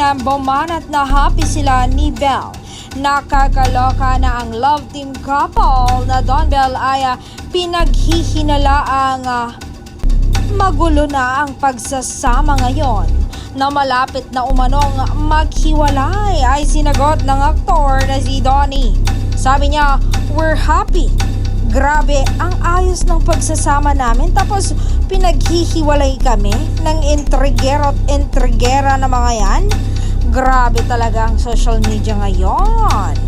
na bumanat na happy sila ni Belle. Nakakaloka na ang love team couple na Don Belle ay pinaghihinalaang magulo na ang pagsasama ngayon. Na malapit na umanong maghiwalay ay sinagot ng aktor na si Donnie. Sabi niya, "We're happy. Grabe ang ayos ng pagsasama namin, tapos pinaghihiwalay kami ng intrigero at intrigera na mga yan." Grabe talaga ang social media ngayon.